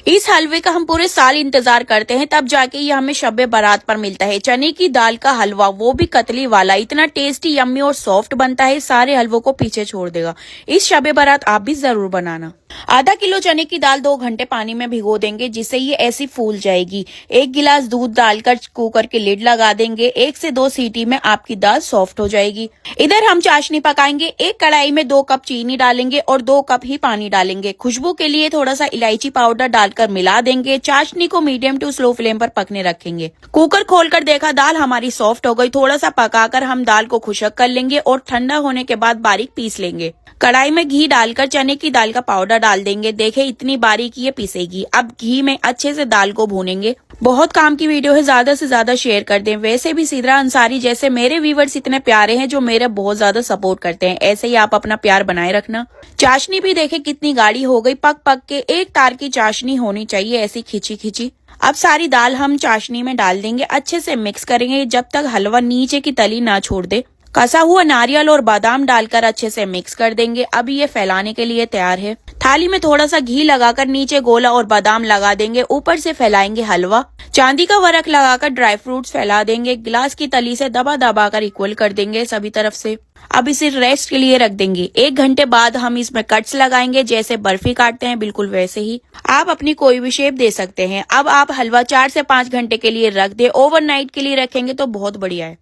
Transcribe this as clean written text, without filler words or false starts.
इस हलवे का हम पूरे साल इंतजार करते हैं, तब जाके ये हमें शब बारात पर मिलता है। चने की दाल का हलवा, वो भी कतली वाला, इतना टेस्टी, यम्मी और सॉफ्ट बनता है, सारे हलवों को पीछे छोड़ देगा। इस शब बारात आप भी जरूर बनाना। आधा किलो चने की दाल 2 घंटे पानी में भिगो देंगे, जिससे ये ऐसी फूल जाएगी। 1 गिलास दूध डालकर कुकर के लिड लगा देंगे। 1 से 2 सीटी में आपकी दाल सॉफ्ट हो जाएगी। इधर हम चाशनी पकाएंगे। एक कढ़ाई में 2 कप चीनी डालेंगे और 2 कप ही पानी डालेंगे। खुशबू के लिए थोड़ा सा इलायची पाउडर डालकर मिला देंगे। चाशनी को मीडियम टू स्लो फ्लेम पर पकने रखेंगे। कुकर खोलकर देखा, दाल हमारी सॉफ्ट हो गई। थोड़ा सा पकाकर हम दाल को खुशक कर लेंगे और ठंडा होने के बाद बारीक पीस लेंगे। कढ़ाई में घी डालकर चने की दाल का पाउडर डाल देंगे। देखें इतनी बारीक ये पिसेगी। अब घी में अच्छे से दाल को भूनेंगे। बहुत काम की वीडियो है, ज्यादा से ज्यादा शेयर कर दें। वैसे भी सिद्रा अंसारी जैसे मेरे व्यूवर्स इतने प्यारे हैं जो मेरे बहुत ज्यादा सपोर्ट करते हैं। ऐसे ही आप अपना प्यार बनाए रखना। चाशनी भी देखें कितनी गाढ़ी हो गई। पक पक के एक तार की चाशनी होनी चाहिए, ऐसी खिंची खिंची। अब सारी दाल हम चाशनी में डाल देंगे। अच्छे से मिक्स करेंगे जब तक हलवा नीचे की तली ना छोड़ दे। कसा हुआ नारियल और बादाम डालकर अच्छे से मिक्स कर देंगे। अब ये फैलाने के लिए तैयार है। थाली में थोड़ा सा घी लगाकर नीचे गोला और बादाम लगा देंगे। ऊपर से फैलाएंगे हलवा। चांदी का वर्क लगाकर ड्राई फ्रूट्स फैला देंगे। गिलास की तली से दबा दबा कर इक्वल कर देंगे सभी तरफ से। अब इसे रेस्ट के लिए रख देंगे। 1 घंटे बाद हम इसमें कट्स लगाएंगे, जैसे बर्फी काटते हैं बिल्कुल वैसे ही। आप अपनी कोई भी शेप दे सकते हैं। अब आप हलवा 4 से 5 घंटे के लिए रख दे। ओवरनाइट के लिए रखेंगे तो बहुत बढ़िया है।